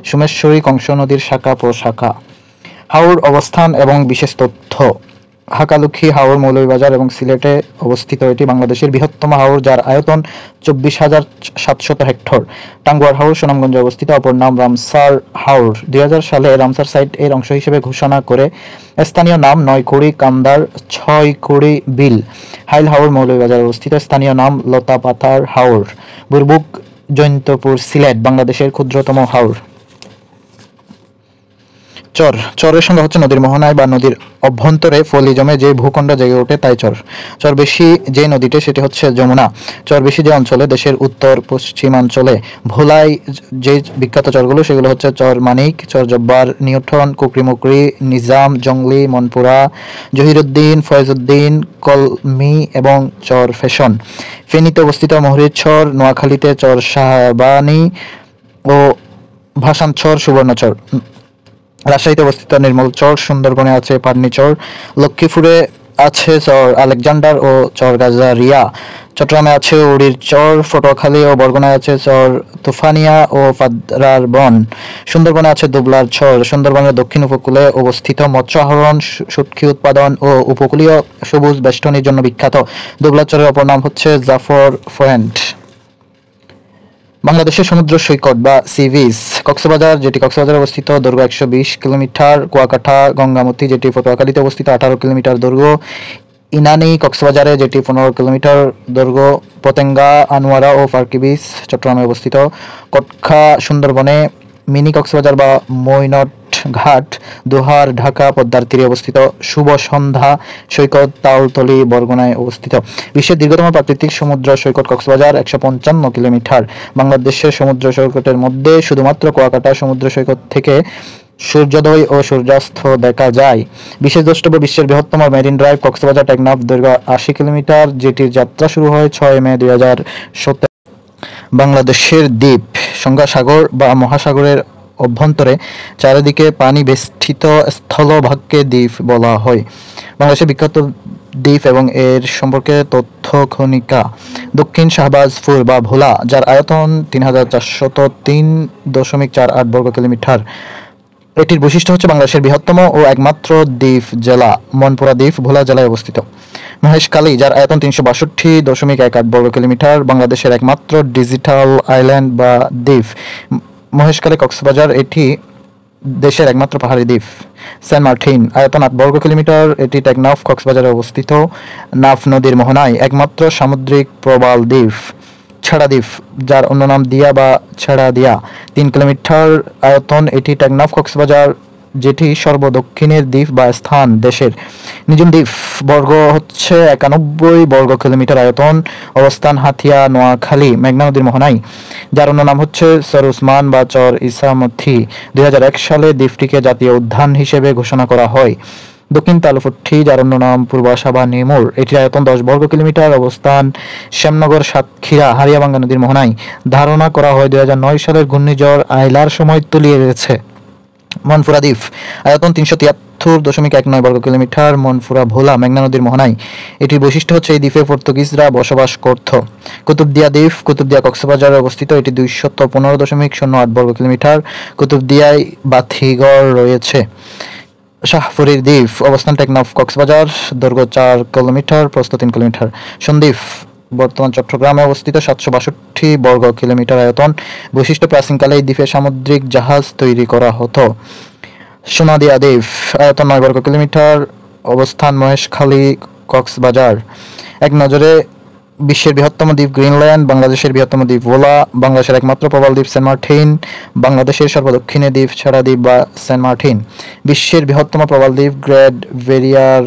Speaker 1: সোমেশ্বরী, কংস নদীর শাখা প্রশাখা। হাওর অবস্থান এবং বিশেষ তথ্য। হাকালুকি হাওর মৌলভীবাজার এবং সিলেটে অবস্থিত। এটি বাংলাদেশের বৃহত্তম হাওর, যার আয়তন 24,700 হেক্টর। টাঙ্গুয়ার হাওর সুনামগঞ্জে অবস্থিত। অপর নাম রামসার হাওর। 2000 সালে রামসার সাইট এর অংশ হিসেবে ঘোষণা করে। স্থানীয় নাম নয়কুড়ি কান্দার ছয়কুড়ি বিল। হাইল হাওর মৌলভীবাজারে অবস্থিত। স্থানীয় নাম লতাপাতার হাওর। বুরবুক জৈন্তপুর সিলেট বাংলাদেশের ক্ষুদ্রতম হাওর। চর। চরের সংজ্ঞা হচ্ছে নদীর মোহনায় বা নদীর অভ্যন্তরে ফলি জমে যে ভূখণ্ড জেগে ওঠে তাই চর। চর বেশি যে নদীটি সেটি হচ্ছে যমুনা। চর বেশি যে অঞ্চলে, দেশের উত্তর পশ্চিমাঞ্চলে। ভোলায় যে বিখ্যাত চরগুলো সেগুলো হচ্ছে চর মানিক, চর জব্বার, নিউটন, কুকরিমুকরি, নিজাম, জংলি, মনপুরা, জহিরুদ্দিন, ফয়েজউদ্দিন, কলমি এবং চর ফ্যাশন। ফেনীতে অবস্থিত মহুরীর চর। নোয়াখালীতে চর শাহবানী ও ভাসানচর, সুবর্ণচর। রাজশাহীতে অবস্থিত নির্মল চর। সুন্দরবনে আছে পাটনি চর। লক্ষ্মীপুরে আছে চর আলেকজান্ডার ও চর গাজারিয়া। চট্টগ্রামে আছে উড়ির চর। পটুয়াখালী ও বরগুনায় আছে চর তুফানিয়া ও পাদরার বন। সুন্দরবনে আছে দুবলার চর। সুন্দরবনের দক্ষিণ উপকূলে অবস্থিত। মৎস্য আহরণ, শুটকি উৎপাদন ও উপকূলীয় সবুজ বেষ্টনীর জন্য বিখ্যাত। দুবলার চরের অপর নাম হচ্ছে জাফর পয়েন্ট। বাংলাদেশের সমুদ্র সৈকত বা সি বিচ। কক্সবাজার, যেটি কক্সবাজারে অবস্থিত, দৈর্ঘ্য 120 কিলোমিটার। কুয়াকাটা গঙ্গামতি, যেটি পটুয়াখালীতে অবস্থিত, 18 কিলোমিটার দৈর্ঘ্য। ইনানি কক্সবাজারে, যেটি 15 কিলোমিটার দৈর্ঘ্য। পতেঙ্গা, আনোয়ারা ও ফার্কি বিচ চট্টগ্রামে অবস্থিত। কটকা সুন্দরবনে। মিনি কক্সবাজার বা মৈনট ঘাট দোহার, ঢাকা পদ্মার তীরে অবস্থিত। শুভ সন্ধ্যা সৈকত তালতলী বরগুনায় অবস্থিত। বিশ্বের দীর্ঘতম প্রাকৃতিক সমুদ্র সৈকত কক্সবাজার, 155 কিলোমিটার। বাংলাদেশের সমুদ্র সৈকতের মধ্যে শুধুমাত্র কুয়াকাটা সমুদ্র সৈকত থেকে সূর্যোদয় ও সূর্যাস্ত দেখা যায়। বিশেষ দ্রষ্টব্য, বিশ্বের বৃহত্তম মেরিন ড্রাইভ কক্সবাজার টেকনাফ, দৈর্ঘ্য 80 কিলোমিটার, যেটির যাত্রা শুরু হয় 6 মে 2017। বাংলাদেশের দ্বীপ সংজ্ঞা সাগর বা মহাসাগরের অভ্যন্তরে চারিদিকে পানি বেষ্টিত স্থলভাগকে দ্বীপ বলা হয়। বাংলাদেশের বিখ্যাত দ্বীপ এবং এর সম্পর্কে তথ্য খনিকা। দক্ষিণ শাহবাজপুর বা ভোলা, যার আয়তন 3403.48 বর্গ কিলোমিটার। এটির বৈশিষ্ট্য হচ্ছে বাংলাদেশের বৃহত্তম ও একমাত্র দ্বীপ জেলা। মনপুরা দ্বীপ ভোলা জেলায় অবস্থিত। মহেশখালী, যার আয়তন 362.18 বর্গ কিলোমিটার, বাংলাদেশের একমাত্র ডিজিটাল আইল্যান্ড বা দ্বীপ। মহেশখালী কক্সবাজার, এটি দেশের একমাত্র পাহাড়ি দ্বীপ। সেন্ট মার্টিন, আয়তন 8 বর্গ কিলোমিটার, এটি টেকনাফ কক্সবাজারে অবস্থিত। নাফ নদীর মোহনায় একমাত্র সামুদ্রিক প্রবাল দ্বীপ। ছেড়া দ্বীপ, যার অন্য নাম দিয়া বা ছেড়া দিয়া, 3 কিলোমিটার আয়তন, এটি টেকনাফ কক্সবাজার, যেটি সর্বদক্ষিণের দ্বীপ বা স্থান দেশের। নিজুম দ্বীপ বর্গ হচ্ছে 91 বর্গ কিলোমিটার আয়তন, অবস্থান হাতিয়া নোয়াখালী মেঘনা নদীর মোহনায়, যার অন্য নাম হচ্ছে চর উসমান বা চর ইসামতি। 2001 সালে দ্বীপটিকে জাতীয় উদ্যান হিসেবে ঘোষণা করা হয়। দক্ষিণ তালুফুট্টি, যার অন্য নাম পূর্বাশা বা নিমুর, এটির আয়তন 10 বর্গ কিলোমিটার, অবস্থান শ্যামনগর সাতক্ষীরা হারিয়াবাঙ্গা নদীর মোহনায়। ধারণা করা হয় 2009 সালের ঘূর্ণিঝড় আইলার সময় তলিয়ে গেছে। মনপুরা দ্বীপ, আয়তন 373.19 বর্গ কিলোমিটার, মনপুরা ভোলা মেঘনা নদীর মোহনায়। এটির বৈশিষ্ট্য হচ্ছে এই দ্বীপে পর্তুগিজরা বসবাস করত। কুতুবদিয়া দ্বীপ, কুতুবদিয়া কক্সবাজারে অবস্থিত, এটি 215.08 বর্গ কিলোমিটার। কুতুবদিয়ায় বাথিঘর রয়েছে। শাহপুরীর দ্বীপ, অবস্থান টেকনাফ কক্সবাজার, দৈর্ঘ্য 4 কিলোমিটার, প্রস্থ 3 কিলোমিটার। সন্দ্বীপ, বর্তমান চট্টগ্রামে অবস্থিত, 762 বর্গ কিলোমিটার আয়তন। বৈশিষ্ট্য, প্রাচীনকালে এই দ্বীপে সামুদ্রিক জাহাজ তৈরি করা হতো। সোনাদিয়া দ্বীপ, আয়তন 9 বর্গ কিলোমিটার, অবস্থান মহেশখালী কক্সবাজার। এক নজরে বিশ্বের বৃহত্তম দ্বীপ গ্রিনল্যান্ড, বাংলাদেশের বৃহত্তম দ্বীপ ভোলা, বাংলাদেশের একমাত্র প্রবাল দ্বীপ সেন্ট মার্টিন, বাংলাদেশের সর্বদক্ষিণে দ্বীপ ছেড়া দ্বীপ বা সেন্ট মার্টিন। বিশ্বের বৃহত্তম প্রবাল দ্বীপ গ্রেট ব্যারিয়ার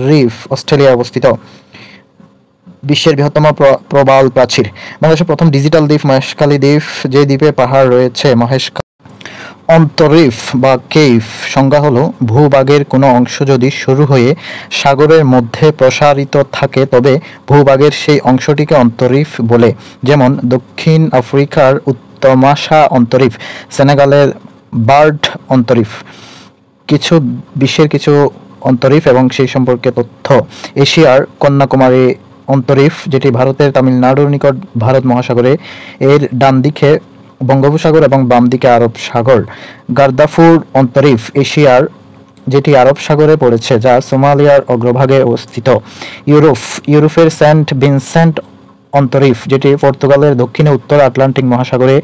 Speaker 1: রিফ অস্ট্রেলিয়ায় অবস্থিত। বিশ্বের বৃহত্তম প্রবাল প্রাচীর। বাংলাদেশের প্রথম ডিজিটাল দ্বীপ মহেশখালী দ্বীপ, যে দ্বীপে পাহাড় রয়েছে। মহেশখালী অন্তরীফ বা কেইভ সংজ্ঞা হলো ভূভাগের কোনো অংশ যদি শুরু হয়ে সাগরের মধ্যে প্রসারিত থাকে তবে ভূভাগের সেই অংশটিকে অন্তরীফ বলে। যেমন দক্ষিণ আফ্রিকার উত্তমাশা অন্তরীফ, সেনেগালের বার্ড অন্তরীফ। বিশ্বের কিছু অন্তরীফ এবং সেই সম্পর্কে তথ্য। এশিয়ার কন্যাকুমারী অন্তরীফ, যেটি ভারতের তামিলনাড়ুর নিকট ভারত মহাসাগরে, এর ডান দিকে বঙ্গোপসাগর এবং বাম দিকে আরব সাগর। গার্দাফুর অন্তরীফ, এশিয়ার যেটি আরব সাগরে পড়েছে, যা সোমালিয়ার অগ্রভাগে অবস্থিত। ইউরোপের সেন্ট ভিনসেন্ট অন্তরীপ, যেটি পর্তুগালের দক্ষিণে উত্তর আটলান্টিক মহাসাগরে।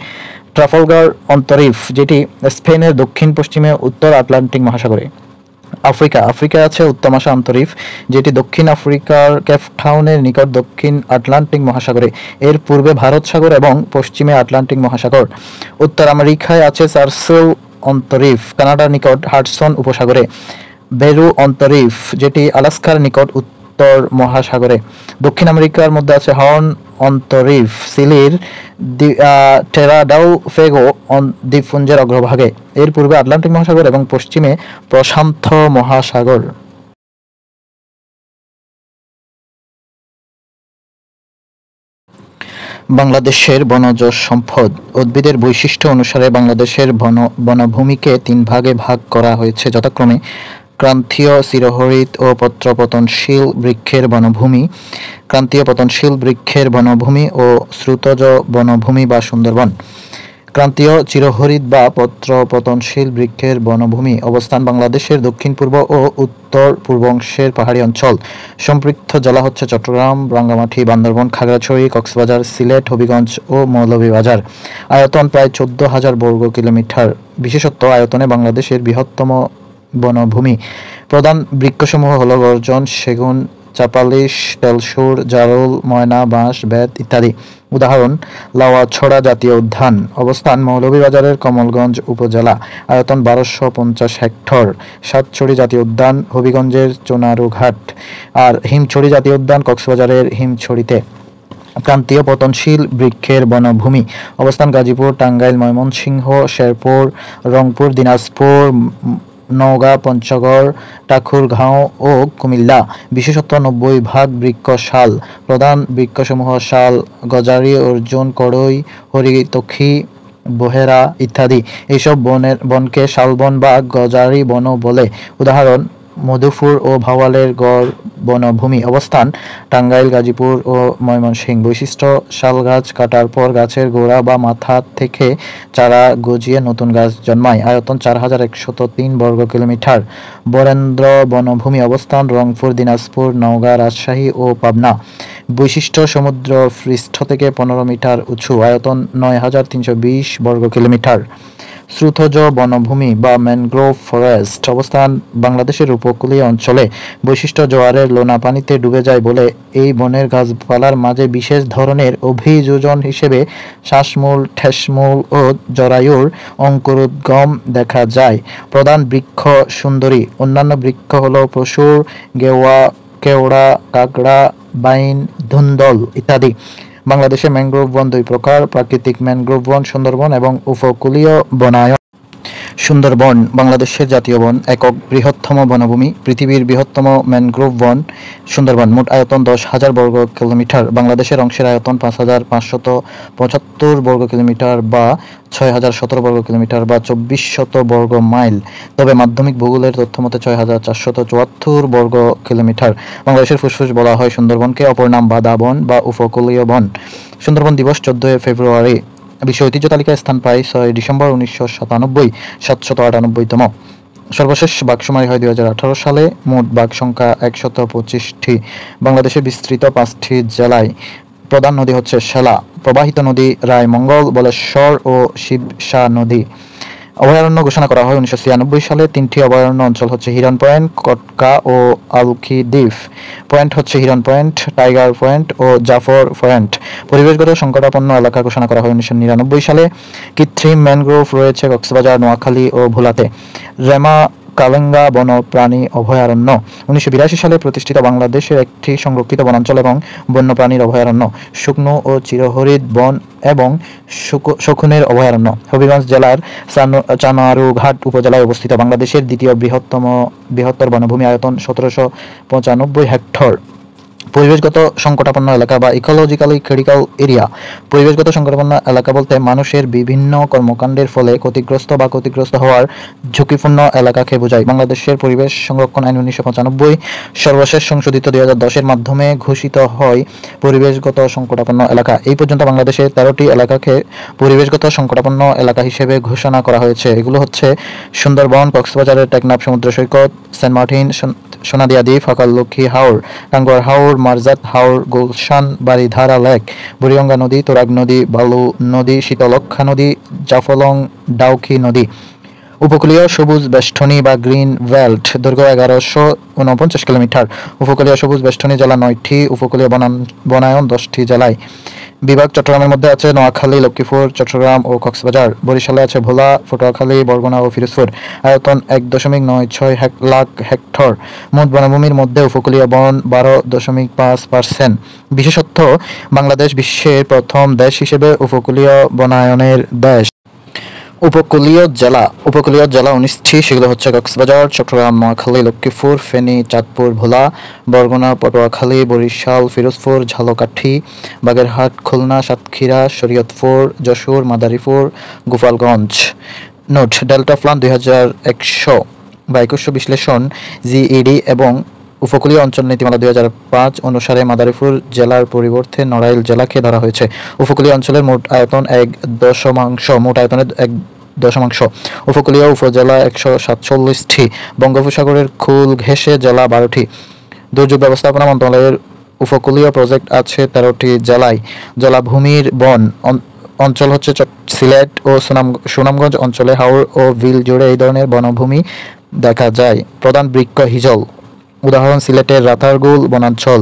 Speaker 1: ট্রাফালগার অন্তরীপ, যেটি স্পেনের দক্ষিণ পশ্চিমে উত্তর আটলান্টিক মহাসাগরে। আফ্রিকা আছে উত্তমাশা অন্তরীপ, যেটি দক্ষিণ আফ্রিকার কেপটাউনের নিকট দক্ষিণ আটলান্টিক মহাসাগরে। এর পূর্বে ভারত সাগর এবং পশ্চিমে আটলান্টিক মহাসাগর। উত্তর আমেরিকায় আছে চার্সেল অন্তরীপ, কানাডার নিকট হাডসন উপসাগরে। বেরু অন্তরীপ, যেটি আলাস্কার নিকট উত্তর মহাসাগরে। দক্ষিণ আমেরিকার মধ্যে আছে হর্ন অন্তরীপ, চিলির টেরা ডাউ ফেগো দ্বীপপুঞ্জের অগ্রভাগে। এর পূর্বে আটলান্টিক মহাসাগর এবং পশ্চিমে প্রশান্ত মহাসাগর। বাংলাদেশের বনজ সম্পদ। উদ্ভিদের বৈশিষ্ট্য অনুসারে বাংলাদেশের বনভূমিকে 3 ভাগে ভাগ করা হয়েছে, যথাক্রমে ক্রান্তীয় চিরহরিৎ ও পত্রপতনশীল বৃক্ষের বনভূমি, ক্রান্তীয় পতনশীল বৃক্ষের বনভূমি ও শ্রুতজ বনভূমি বা সুন্দরবন। ক্রান্তীয় চিরহরিৎ বা পত্রপতনশীল বৃক্ষের বনভূমি অবস্থান বাংলাদেশের দক্ষিণ-পূর্ব ও উত্তর-পূর্বাংশের পাহাড়ি অঞ্চল। সম্পৃক্ত জেলা হচ্ছে চট্টগ্রাম, রাঙ্গামাটি, বান্দরবান, খাগড়াছড়ি, কক্সবাজার, সিলেট, হবিগঞ্জ ও মৌলভীবাজার। আয়তন প্রায় 14,000 বর্গ কিলোমিটার। বিশেষত্ব: আয়তনে বাংলাদেশের বৃহত্তম বনভূমি। প্রধান বৃক্ষসমূহ হল গর্জন, সেগুন, চাপালিশ, তেলসুর, জারুল, ময়না, বাঁশ, বেত ইত্যাদি। উদাহরণ: লাউয়াছড়া জাতীয় উদ্যান। অবস্থান: মৌলভীবাজারের কমলগঞ্জ উপজেলা। আয়তন 1250 হেক্টর। সাতছড়ি জাতীয় উদ্যান হবিগঞ্জের চুনারুঘাট। আর হিমছড়ি জাতীয় উদ্যান কক্সবাজারের হিমছড়িতে। ক্রান্তীয় পতনশীল বৃক্ষের বনভূমি অবস্থান: গাজীপুর, টাঙ্গাইল, ময়মনসিংহ, শেরপুর, রংপুর, দিনাজপুর, নওগাঁ, পঞ্চগড়, ঠাকুরগাঁও ও কুমিল্লা। বিশেষত্ব: 90% বৃক্ষ শাল। প্রধান বৃক্ষসমূহ: শাল, গজারি, অর্জুন, কড়ই, হরিতকি, বহেরা ইত্যাদি। এইসব বনকে শালবন বা গজারি বনও বলে। উদাহরণ: মধুপুর ও ভাওয়ালের গড় বনভূমি। অবস্থান: টাঙ্গাইল, গাজীপুর ও ময়মনসিংহ। বৈশিষ্ট্য: শাল গাছ কাটার পর গাছের গোড়া বা মাথা থেকে চারা গজিয়ে নতুন গাছ জন্মায়। আয়তন 4103 বর্গ কিলোমিটার। বরেন্দ্র বনভূমি অবস্থান: রংপুর, দিনাজপুর, নওগাঁ, রাজশাহী ও পাবনা। বৈশিষ্ট্য: সমুদ্র পৃষ্ঠ থেকে 15 মিটার উঁচু। আয়তন 9320 বর্গ কিলোমিটার। শ্রুতজ বনভূমি বা ম্যানগ্রোভ ফরেস্ট অবস্থান: বাংলাদেশের উপকূলীয় অঞ্চলে। বৈশিষ্ট্য: জোয়ারের লোনা পানিতে ডুবে যায় বলে এই বনের গাছপালার মাঝে বিশেষ ধরনের অভিযোজন হিসেবে শ্বাসমূল, ঠেসমূল ও জরায়ুর অঙ্কুরোদ্গম দেখা যায়। প্রধান বৃক্ষ: সুন্দরী। অন্যান্য বৃক্ষ হল পশুর, গেওয়া, কেওড়া, কাকড়া, বাইন, ধুন্দল ইত্যাদি। বাংলাদেশে ম্যানগ্রোভ বন 2 প্রকার: প্রাকৃতিক ম্যানগ্রোভ বন সুন্দরবন এবং উপকূলীয় বনায়ন। সুন্দরবন বাংলাদেশের জাতীয় বন, একক বৃহত্তম বনভূমি, পৃথিবীর বৃহত্তম ম্যানগ্রোভ বন সুন্দরবন। মোট আয়তন 10,000 বর্গ কিলোমিটার। বাংলাদেশের অংশের আয়তন 5,575 বর্গ কিলোমিটার বা 6,017 বর্গ কিলোমিটার বা 2400 বর্গ মাইল। তবে মাধ্যমিক ভূগোলের তথ্যমতে 6,474 বর্গ কিলোমিটার। বাংলাদেশের ফুসফুস বলা হয় সুন্দরবনকে, অপর নাম বাদা বন বা উপকূলীয় বন। সুন্দরবন দিবস 14 ফেব্রুয়ারি। বিশ্ব ঐতিহ্য তালিকায় স্থান পায় 6 ডিসেম্বর 1997, 798তম। সর্বশেষ বাঘ শুমারি হয় 2018 সালে। মোট বাঘ সংখ্যা 125টি। বাংলাদেশের বিস্তৃত 5টি জেলায়। প্রধান নদী হচ্ছে সেলা। প্রবাহিত নদী রায়মঙ্গল, বলেশ্বর ও শিবশা নদী। অভয়ারণ্য ঘোষণা করা হয় 1996 সালে। 3টি অভয়ারণ্য অঞ্চল হচ্ছে হিরন পয়েন্ট, কটকা ও আলকি দ্বীপ। পয়েন্ট হচ্ছে হিরন পয়েন্ট, টাইগার পয়েন্ট ও জাফর পয়েন্ট। পরিবেশগত সংকটাপন্ন এলাকা ঘোষণা করা হয় 1999 সালে। কৃত্রিম ম্যানগ্রোভ রয়েছে কক্সবাজার, নোয়াখালী ও ভোলাতে। রেমা কালেঙ্গা বন্যপ্রাণী অভয়ারণ্য 1982 সালে প্রতিষ্ঠিত বাংলাদেশের একটি সংরক্ষিত বনাঞ্চল এবং বন্যপ্রাণীর অভয়ারণ্য। শুকনো ও চিরহরিৎ বন এবং শকুনের অভয়ারণ্য। হবিগঞ্জ জেলার চুনারুঘাট উপজেলায় অবস্থিত। বাংলাদেশের দ্বিতীয় বৃহত্তর বনভূমি। আয়তন 1795 হেক্টর। পরিবেশগত সংকটাপন্ন এলাকা বা ইকোলজিক্যালি ক্রিটিক্যাল এরিয়া। পরিবেশগত সংকটাপন্ন এলাকা বলতে মানুষের বিভিন্ন কর্মকাণ্ডের ফলে ক্ষতিগ্রস্ত বা ক্ষতিগ্রস্ত হওয়ার ঝুঁকিপূর্ণ এলাকাকে বোঝায়। বাংলাদেশের পরিবেশ সংরক্ষণ আইন 1995 সর্বশেষ সংশোধিত 2010-এর মাধ্যমে ঘোষিত হয় পরিবেশগত সংকটাপন্ন এলাকা। এই পর্যন্ত বাংলাদেশে 13টি এলাকাকে পরিবেশগত সংকটাপন্ন এলাকা হিসেবে ঘোষণা করা হয়েছে। এগুলো হচ্ছে সুন্দরবন, কক্সবাজারের টেকনাফ সমুদ্র সৈকত, সেন্ট মার্টিন, সোনাদিয়া দ্বীপ, ফাঁকালুকি হাওর, টাঙ্গুয়ার হাওর, মারজাত হাওর, গুলশান, বারিধারা লেক, বুড়িগঙ্গা নদী, তুরাগ নদী, বালু নদী, শীতলক্ষ্যা নদী, জাফলং, ডাউকি নদী। উপকূলীয় সবুজ বেষ্টনী বা গ্রিন বেল্ট দৈর্ঘ্য 1149 কিলোমিটার। উপকূলীয় সবুজ বেষ্টনী জেলা 9টি, উপকূলীয় বনায়ন 10টি জেলায়। বিভাগ চট্টগ্রামের মধ্যে আছে নোয়াখালী, লক্ষ্মীপুর, চট্টগ্রাম ও কক্সবাজার। বরিশালে আছে ভোলা, পটুয়াখালী, বরগুনা ও ফিরোজপুর। আয়তন 1.96 লাখ হেক্টর। মোট বনভূমির মধ্যে উপকূলীয় বন 12.5%। বিশেষত বাংলাদেশ বিশ্বের প্রথম দেশ হিসেবে উপকূলীয় বনায়নের দেশ। উপকূলীয় জেলা 19টি, সেগুলো হচ্ছে Cox's Bazar, Chattogram, Noakhali, Lakshmipur, Feni, Chandpur, Bhola, Barguna, Patuakhali, Barishal, Firozpur, Jhalokathi, Bagerhat, Khulna, Satkhira, Shariatpur, Jessore, Madaripur, Gopalganj. Note: delta plan 2100 বিশ্লেষণ জিইডি এবং উপকূলীয় অঞ্চল নীতিমালা 2005 অনুসারে মাদারীপুর জেলার পরিবর্তে নড়াইল জেলাকে ধরা হয়েছে। উপকূলীয় অঞ্চলের মোট আয়তন 1.1%। উপকূলীয় উপজেলা 147টি। বঙ্গোপসাগরের কুল ঘেঁষে জেলা 12টি। দুর্যোগ ব্যবস্থাপনা মন্ত্রণালয়ের উপকূলীয় প্রজেক্ট আছে 13টি জেলায়। জলাভূমির বন অঞ্চল হচ্ছে সিলেট ও সুনামগঞ্জ অঞ্চলে হাওর ও বিল জুড়ে এই ধরনের বনভূমি দেখা যায়। প্রধান বৃক্ষ হিজল, উদাহরণ সিলেটের রাতারগুল বনাঞ্চল।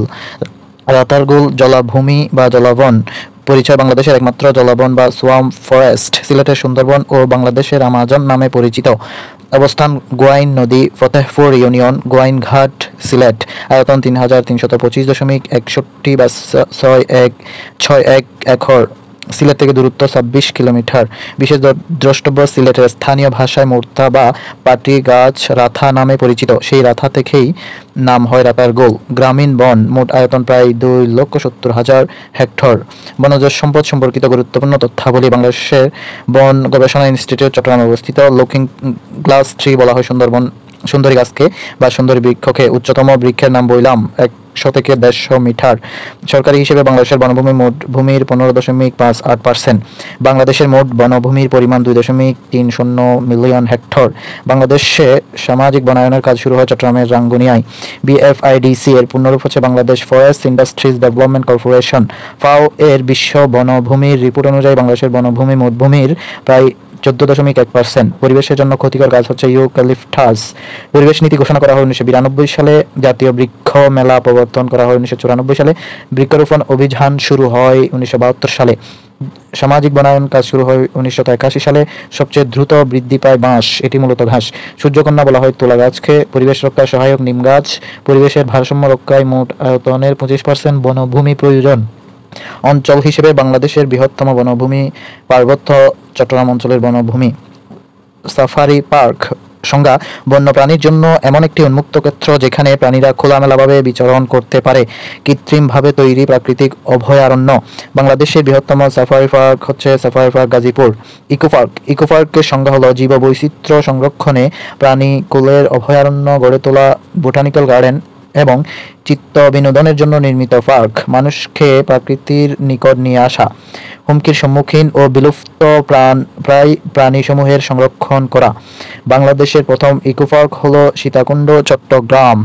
Speaker 1: রাতারগুল জলাভূমি বা জলাবন। পরিচয়: বাংলাদেশের একমাত্র জলাবন বা সোয়াম্প ফরেস্ট। সিলেটের সুন্দরবন ও বাংলাদেশের আমাজন নামে পরিচিত। অবস্থান: গোয়াইন নদী, ফতেহপুর ইউনিয়ন, গোয়াইনঘাট, সিলেট। আয়তন 3025.61 বা 6161 একর। সিলেট থেকে দূরত্ব 26 কিলোমিটার। বিশেষ দ্রষ্টব্য: সিলেটের স্থানীয় ভাষায় মোর্তা বা পাটি গাছ রাথা নামে পরিচিত। সেই রাথা থেকেই নাম হয় রাতারগুল। গ্রামীণ বন মোট আয়তন প্রায় 2,70,000 হেক্টর। বনজ সম্পদ সম্পর্কিত গুরুত্বপূর্ণ তথ্যাবলী: বাংলাদেশের বন গবেষণা ইনস্টিটিউট চট্টগ্রামে অবস্থিত। লুকিং গ্লাস ট্রি বলা হয় সুন্দরী গাছকে বা সুন্দরী বৃক্ষকে। উচ্চতম বৃক্ষের নাম বইলাম, 100 থেকে 150 মিটার। সরকারি হিসেবে বাংলাদেশের বনভূমি মোট ভূমির 15.58%। বাংলাদেশের মোট বনভূমির পরিমাণ 2.30 মিলিয়ন হেক্টর। বাংলাদেশে সামাজিক বনায়নের কাজ শুরু হয় চট্টগ্রামের রাঙ্গুনিয়ায়। বিএফআইডিসি এর পূর্ণরূপ হচ্ছে Bangladesh forest industries development corporation. ফাও এর বিশ্ব বনভূমির রিপোর্ট অনুযায়ী বাংলাদেশের বনভূমি মোট ভূমির প্রায় 14.1%। পরিবেশের জন্য ক্ষতিকর গাছ হচ্ছে ইউক্যালিপটাস। পরিবেশ নীতি ঘোষণা করা হয় 1992 সালে। জাতীয় বৃক্ষ মেলা প্রবর্তন করা হয় 1994 সালে। বৃক্ষরোপণ অভিযান শুরু হয় 1972 সালে। সামাজিক বনায়ন কাজ শুরু হয় 1981 সালে। সবচেয়ে দ্রুত বৃদ্ধি পায় বাঁশ, এটি মূলত ঘাস। সূর্যকন্যা বলা হয় তুলা গাছকে। পরিবেশ রক্ষায় সহায়ক নিম গাছ। পরিবেশের ভারসাম্য রক্ষায় মোট আয়তনের 25% বনভূমি প্রয়োজন। অঞ্চল হিসেবে বাংলাদেশের বৃহত্তম বনভূমি পার্বত্য চট্টগ্রাম অঞ্চলের বনভূমি। সাফারি পার্ক সংজ্ঞা: বন্যপ্রাণীর জন্য এমন একটি উন্মুক্ত ক্ষেত্র যেখানে প্রাণীরা খোলামেলাভাবে বিচরণ করতে পারে। কৃত্রিমভাবে তৈরি প্রাকৃতিক অভয়ারণ্য। বাংলাদেশের বৃহত্তম সাফারি পার্ক হচ্ছে সাফারি পার্ক গাজীপুর। ইকো পার্কের সংজ্ঞা হলো জীববৈচিত্র্য সংরক্ষণে প্রাণীকুলের অভয়ারণ্য গড়ে তোলা, বোটানিক্যাল গার্ডেন এবং চিত্ত বিনোদনের জন্য নির্মিত পার্ক। মানুষকে প্রকৃতির নিকট নিয়ে আসা। হুমকির সম্মুখীন ও বিলুপ্ত প্রাণীসমূহের সংরক্ষণ করা। বাংলাদেশের প্রথম ইকো পার্ক হলো Sitakunda, Chittagong.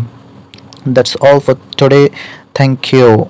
Speaker 1: That's all for today. Thank you.